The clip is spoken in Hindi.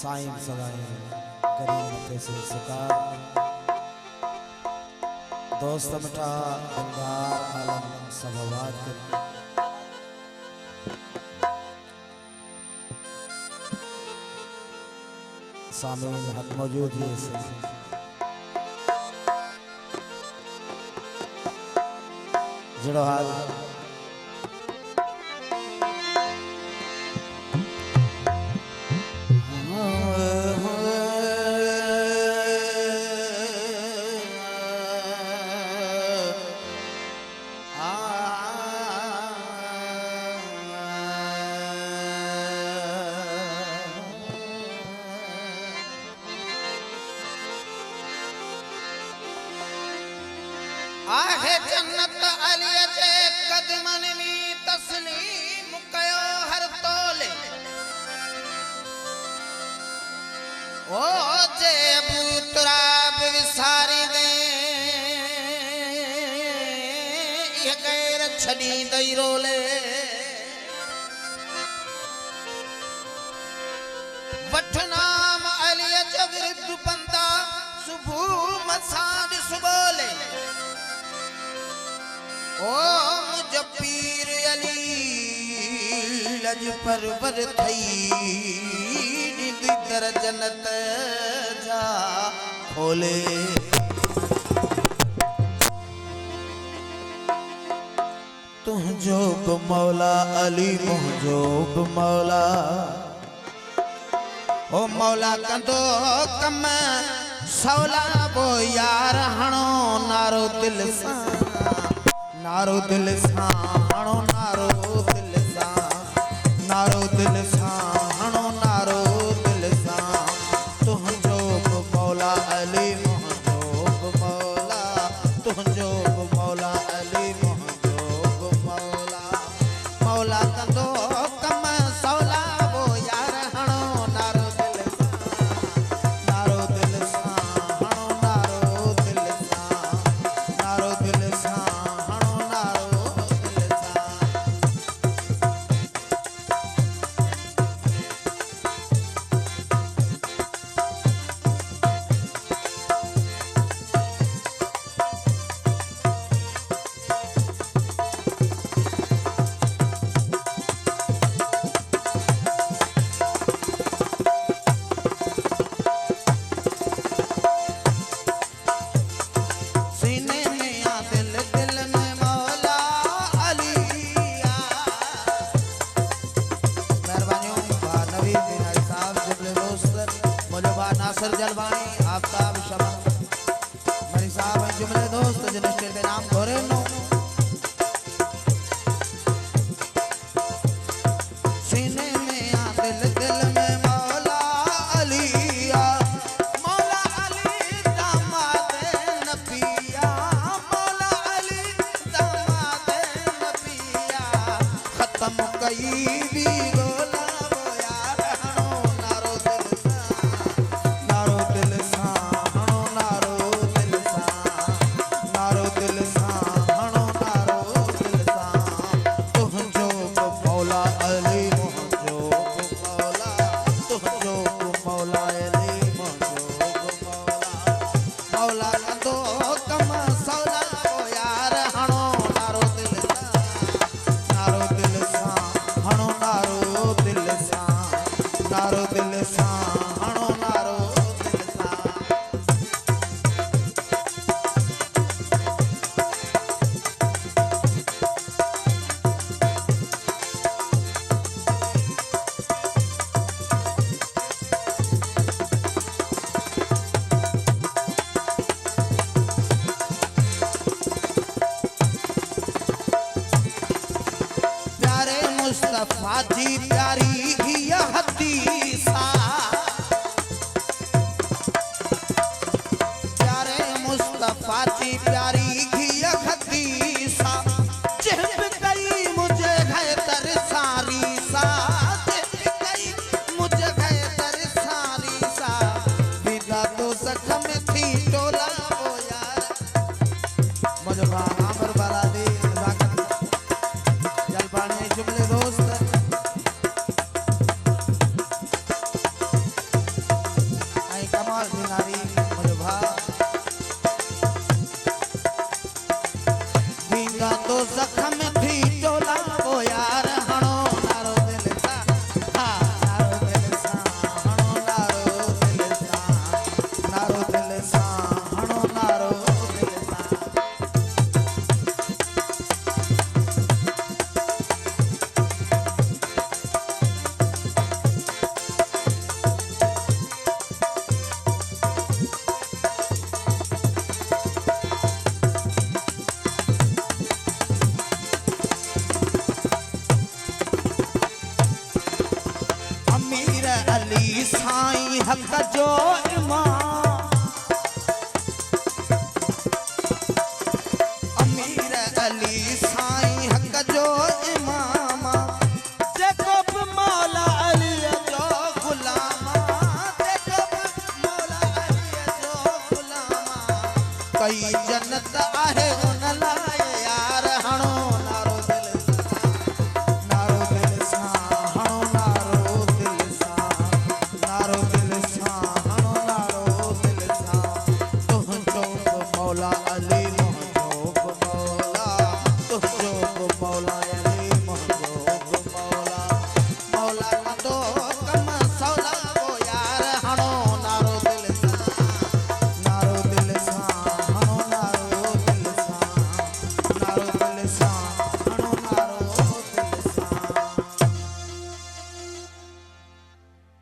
साईं सदाई करीम तेसे सुकार दोस्त मिठा दिलदार आलम सबवाद कर सामीन हक मौजूद है से जड़ो हाल आहे जन्नत अली जे कदमन में तस्लीम कयो हर तोले ओ जे अबू तुराब विसारी दे ये गैर छड़ी दई रोले वठनाम अली जे विरुद्ध बंदा सुबह मसाद सुबोले ओ मुझ पीर अली लज परवर थई दर जन्नत जा खोले तुझो को मौला अली मुझो को मौला ओ मौला कंदो कम सौला वो यार हणो नारो दिल सा नारो दिल सा हणो नारो दिल सा नारो दिल सा हणो नारो दिल सा तुझो मौला अली मुझो मौला तुझो मौला अली मुझो मौला मौला कंदो कम सौला वो यार हणो नारो दिल सा हणो नारो दिल सा नारो दिल सा नासर जलवानी आफ्ताब शमा मरी साहब जुमले दोस्त जिन्हें के नाम घोरे नो सीने में आ दिल दिल में मौला अली दामाद नबिया मौला अली दामाद नबिया खत्म कई भी गोला वो यार हणो नारो दिल सा नारो दिल सा नारो दिल सा हणो नारो दिल सा तुझो मौला अली मुझो मौला तुझो मौला अली मुझो मौला मौला कंदो कम सौला वो यार हणो नारो दिल सा हणो नारो दिल सा नारो दिल सा हणो नारो दिल सा प्यारे मुस्तफा जी प्यारी घिया हदीसा प्यारे मुस्तफा जी प्यारी घिया हदीसा जिब गई मुझे है तर सारी सा जिब गई मुझे है तर सारी सा विदा तो सखम थी टोला वो यार मुझे आमर वाला दे जलपाने जुमले दोस्त अली साईं हक़ जो इमाम अमीर अली साईं हक़ जो इमाम जेको बि मौला अली जो ग़ुलाम जेको बि मौला अली जो ग़ुलाम कई जन्नत आहे उन लाइ यार हणो नारो दिल सां हणो नारो दिल सां हणो नारो दिल सां तुंहिंजो मौला अली